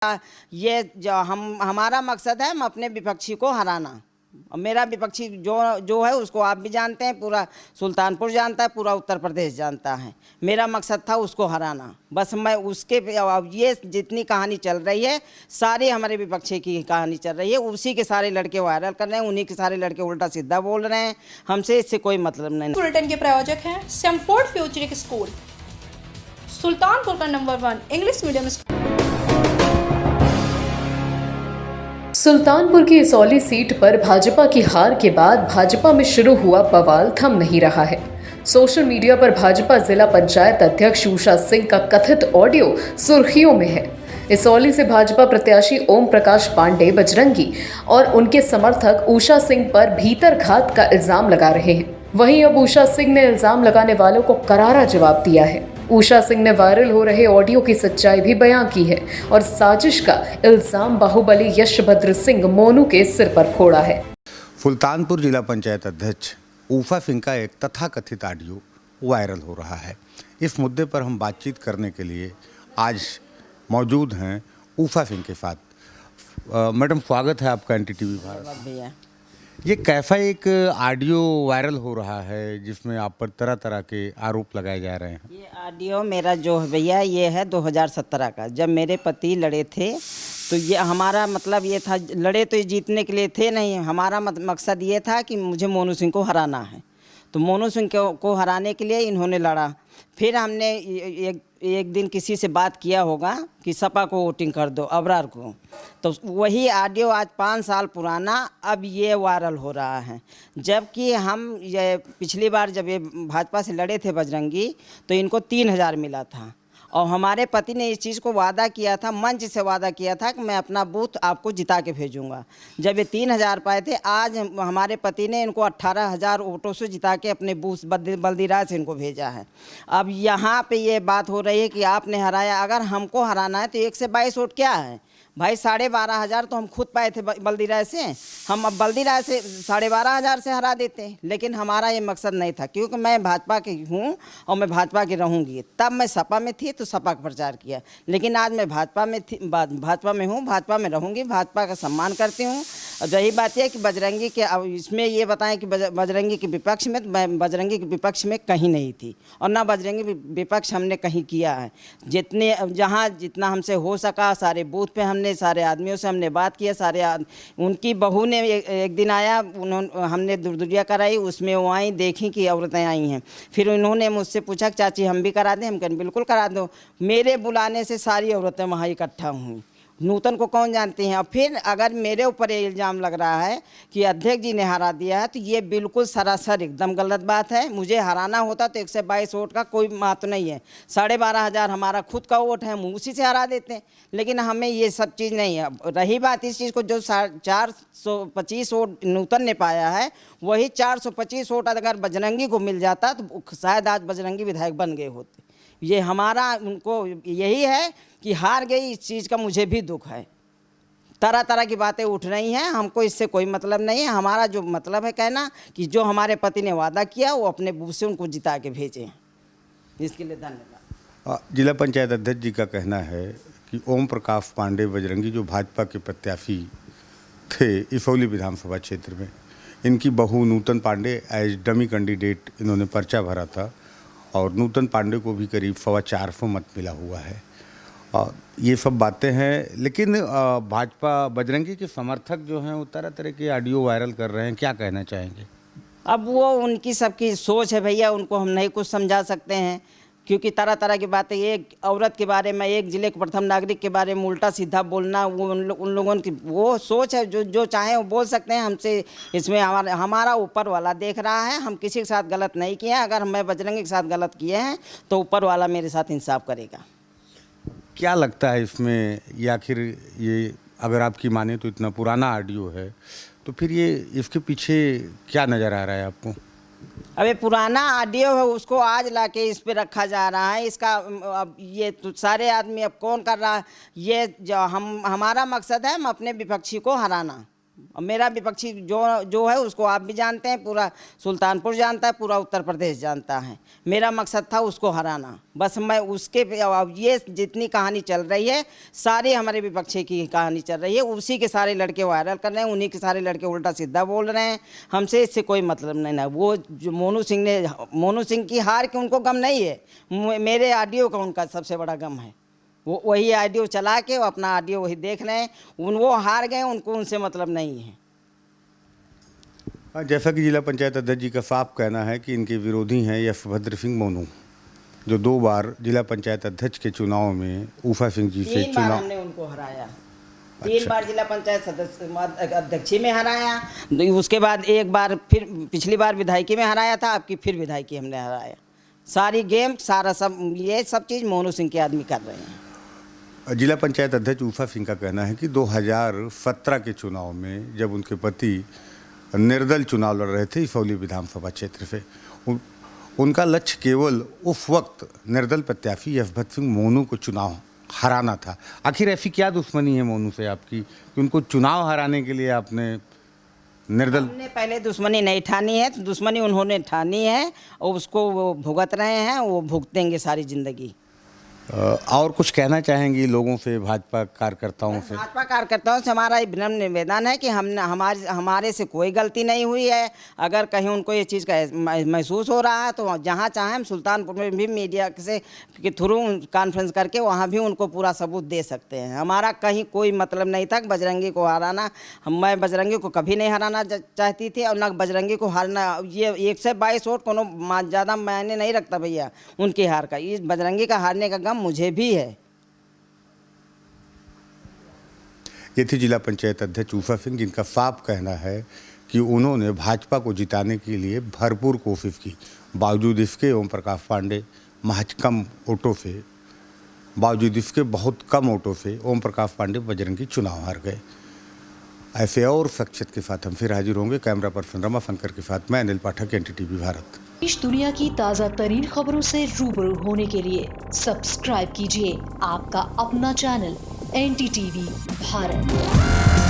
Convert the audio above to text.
ये जो हमारा मकसद है हम अपने विपक्षी को हराना। मेरा विपक्षी जो है उसको आप भी जानते हैं, पूरा सुल्तानपुर जानता है, पूरा उत्तर प्रदेश जानता है। मेरा मकसद था उसको हराना, बस मैं उसके। ये जितनी कहानी चल रही है सारी हमारे विपक्षी की कहानी चल रही है, उसी के सारे लड़के वायरल कर रहे हैं, उन्हीं के सारे लड़के उल्टा सीधा बोल रहे हैं। हमसे इससे कोई मतलब नहीं। बुलेटिन के प्रायोजक हैं सैमफोर्ड फ्यूचरिक स्कूल, सुल्तानपुर का number 1 English medium school. Sultanpur की इसौली सीट पर भाजपा की हार के बाद भाजपा में शुरू हुआ बवाल थम नहीं रहा है। सोशल मीडिया पर भाजपा जिला पंचायत अध्यक्ष उषा सिंह का कथित ऑडियो सुर्खियों में है। इसौली से भाजपा प्रत्याशी ओम प्रकाश पांडे बजरंगी और उनके समर्थक उषा सिंह पर भीतरघात का इल्जाम लगा रहे हैं। वहीं अब उषा सिंह ने इल्जाम लगाने वालों को करारा जवाब दिया है। उषा सिंह ने वायरल हो रहे ऑडियो की सच्चाई भी बयां की है और साजिश का इल्जाम बाहुबली यशभद्र सिंह मोनू के सिर पर फोड़ा है। सुल्तानपुर जिला पंचायत अध्यक्ष उषा सिंह का एक तथाकथित ऑडियो वायरल हो रहा है। इस मुद्दे पर हम बातचीत करने के लिए आज मौजूद हैं उषा सिंह के साथ। मैडम, स्वागत है आपका NTTV भारत। भैया, ये कैसा एक ऑडियो वायरल हो रहा है जिसमें आप पर तरह तरह के आरोप लगाए जा रहे हैं? ये ऑडियो मेरा जो है भैया, ये है 2017 का, जब मेरे पति लड़े थे। तो ये हमारा मतलब ये था, लड़े तो ये जीतने के लिए थे नहीं, हमारा मकसद ये था कि मुझे मोनू सिंह को हराना है। तो मोनू सिंह को हराने के लिए इन्होंने लड़ा। फिर हमने एक दिन किसी से बात किया होगा कि सपा को वोटिंग कर दो, अबरार को। तो वही ऑडियो आज 5 साल पुराना अब ये वायरल हो रहा है। जबकि हम ये पिछली बार जब ये भाजपा से लड़े थे बजरंगी, तो इनको 3000 मिला था और हमारे पति ने इस चीज़ को वादा किया था, मंच से वादा किया था कि मैं अपना बूथ आपको जिता के भेजूंगा। जब ये 3000 पाए थे, आज हमारे पति ने इनको 18000 वोटों से जिता के अपने बूथ बल्दीराज से इनको भेजा है। अब यहाँ पे ये बात हो रही है कि आपने हराया। अगर हमको हराना है तो 1 से 22 वोट क्या है भाई? 12,500 तो हम खुद पाए थे बल्दीराज से। हम अब बल्दीराज से 12,500 से हरा देते, लेकिन हमारा ये मकसद नहीं था, क्योंकि मैं भाजपा की हूँ और मैं भाजपा की रहूँगी। तब मैं सपा में थी तो सपा का प्रचार किया, लेकिन आज मैं भाजपा में हूँ, भाजपा में रहूँगी, भाजपा का सम्मान करती हूँ। रही बात यह कि बजरंगी के, अब इसमें ये बताएं कि बजरंगी के विपक्ष में, मैं बजरंगी के विपक्ष में कहीं नहीं थी और ना बजरंगी विपक्ष हमने कहीं किया है। जितना हमसे हो सका सारे बूथ पे हमने, सारे आदमियों से हमने बात किया। उनकी बहू ने एक दिन आया, हमने दुर्दुरिया कराई, उसमें वो आई, देखी कि औरतें आई हैं। फिर उन्होंने मुझसे पूछा कि चाची हम भी करा दें? हम कहें बिल्कुल करा दो। मेरे बुलाने से सारी औरतें वहाँ इकट्ठा हुई। नूतन को कौन जानती हैं? और फिर अगर मेरे ऊपर ये इल्ज़ाम लग रहा है कि अध्यक्ष जी ने हरा दिया है, तो ये बिल्कुल सरासर एकदम गलत बात है। मुझे हराना होता तो 122 वोट का कोई बात नहीं है। 12,500 हमारा खुद का वोट है, हम उसी से हरा देते हैं। लेकिन हमें ये सब चीज़ नहीं है। रही बात इस चीज़ को, जो 425 वोट नूतन ने पाया है, वही 425 वोट अगर बजरंगी को मिल जाता तो शायद आज बजरंगी विधायक बन गए होते। ये हमारा उनको यही है कि हार गई, इस चीज़ का मुझे भी दुख है। तरह तरह की बातें उठ रही हैं, हमको इससे कोई मतलब नहीं है। हमारा जो मतलब है कहना कि जो हमारे पति ने वादा किया वो अपने बूथ से उनको जिता के भेजें। इसके लिए धन्यवाद। जिला पंचायत अध्यक्ष जी का कहना है कि ओम प्रकाश पांडे बजरंगी जो भाजपा के प्रत्याशी थे इसौली विधानसभा क्षेत्र में, इनकी बहू नूतन पांडे एज डमी कैंडिडेट इन्होंने पर्चा भरा था और नूतन पांडे को भी करीब 450 मत मिला हुआ है। और ये सब बातें हैं, लेकिन भाजपा बजरंगी के समर्थक जो हैं वो तरह तरह के ऑडियो वायरल कर रहे हैं। क्या कहना चाहेंगे? अब वो उनकी सबकी सोच है भैया, उनको हम नहीं कुछ समझा सकते हैं, क्योंकि तरह तरह की बातें, एक औरत के बारे में, एक जिले के प्रथम नागरिक के बारे में उल्टा सीधा बोलना, वो उन लोगों की वो सोच है। जो चाहे वो बोल सकते हैं। हमसे इसमें हमारा ऊपर वाला देख रहा है। हम किसी के साथ गलत नहीं किए हैं। अगर मैं बजरंगी के साथ गलत किए हैं तो ऊपर वाला मेरे साथ इंसाफ करेगा। क्या लगता है इसमें, या आखिर ये अगर आपकी माने तो इतना पुराना ऑडियो है, तो फिर ये इसके पीछे क्या नज़र आ रहा है आपको? अबे पुराना ऑडियो है, उसको आज लाके इस पे रखा जा रहा है। इसका अब ये तो सारे आदमी अब कौन कर रहा है? ये जो हमारा मकसद है हम अपने विपक्षी को हराना, अब मेरा विपक्षी जो है उसको आप भी जानते हैं, पूरा सुल्तानपुर जानता है, पूरा उत्तर प्रदेश जानता है। मेरा मकसद था उसको हराना, बस मैं उसके अब ये जितनी कहानी चल रही है सारी हमारे विपक्षी की कहानी चल रही है, उसी के सारे लड़के वायरल कर रहे हैं, उन्हीं के सारे लड़के उल्टा सीधा बोल रहे हैं। हमसे इससे कोई मतलब नहीं ना। वो जो मोनू सिंह की हार के उनको गम नहीं है, मेरे ऑडियो का उनका सबसे बड़ा गम है। वो वही ऑडियो चला के वो अपना ऑडियो वही देख रहे हैं, वो हार गए, उनको उनसे मतलब नहीं है। जैसा कि जिला पंचायत अध्यक्ष जी का साफ कहना है कि इनके विरोधी हैं यशभद्र सिंह मोनू, जो 2 बार जिला पंचायत अध्यक्ष के चुनाव में ऊफा सिंह जी से 3 बार हमने उनको हराया। 3 बार जिला पंचायत सदस्य अध्यक्षी में हराया, उसके बाद एक बार फिर पिछली बार विधायकी में हराया था, अब की फिर विधायकी हमने हराया। सारी गेम सारा सब ये सब चीज़ मोनू सिंह के आदमी कर रहे हैं। जिला पंचायत अध्यक्ष ऊफा सिंह का कहना है कि 2017 के चुनाव में जब उनके पति निर्दल चुनाव लड़ रहे थे इसौली विधानसभा क्षेत्र से, उनका लक्ष्य केवल उस वक्त निर्दल प्रत्याशी यशभद्र सिंह मोनू को चुनाव हराना था। आखिर ऐसी क्या दुश्मनी है मोनू से आपकी कि उनको चुनाव हराने के लिए आपने निर्दल? हमने पहले दुश्मनी नहीं ठानी है, तो दुश्मनी उन्होंने ठानी है और उसको वो भुगत रहे हैं, वो भुगतेंगे सारी ज़िंदगी। और कुछ कहना चाहेंगी लोगों से, भाजपा कार्यकर्ताओं से? भाजपा कार्यकर्ताओं से हमारा विनम्र निवेदन है कि हमारे से कोई गलती नहीं हुई है। अगर कहीं उनको ये चीज़ का महसूस हो रहा है तो जहाँ चाहें हम सुल्तानपुर में भी मीडिया के थ्रू कॉन्फ्रेंस करके वहाँ भी उनको पूरा सबूत दे सकते हैं। हमारा कहीं कोई मतलब नहीं था बजरंगी को हराना। मैं बजरंगी को कभी नहीं हराना चाहती थी और न बजरंगी को हारना। ये 122 वोट कोनो ज़्यादा मायने नहीं रखता भैया उनकी हार का। इस बजरंगी का हारने का गम मुझे भी है। ये थी जिला पंचायत अध्यक्ष ऊफा सिंह, जिनका साफ कहना है कि उन्होंने भाजपा को जिताने के लिए भरपूर कोशिश की, बावजूद इसके ओम प्रकाश पांडे महज कम वोटों से, बहुत कम वोटों से ओम प्रकाश पांडे बजरंगी चुनाव हार गए। ऐसे और शख्सियत के साथ हम फिर हाजिर होंगे। कैमरा पर्सन रमा शंकर के साथ मैं अनिल पाठक, NTTV भारत। देश दुनिया की ताज़ा तरीन खबरों से रूबरू होने के लिए सब्सक्राइब कीजिए आपका अपना चैनल NTTV भारत।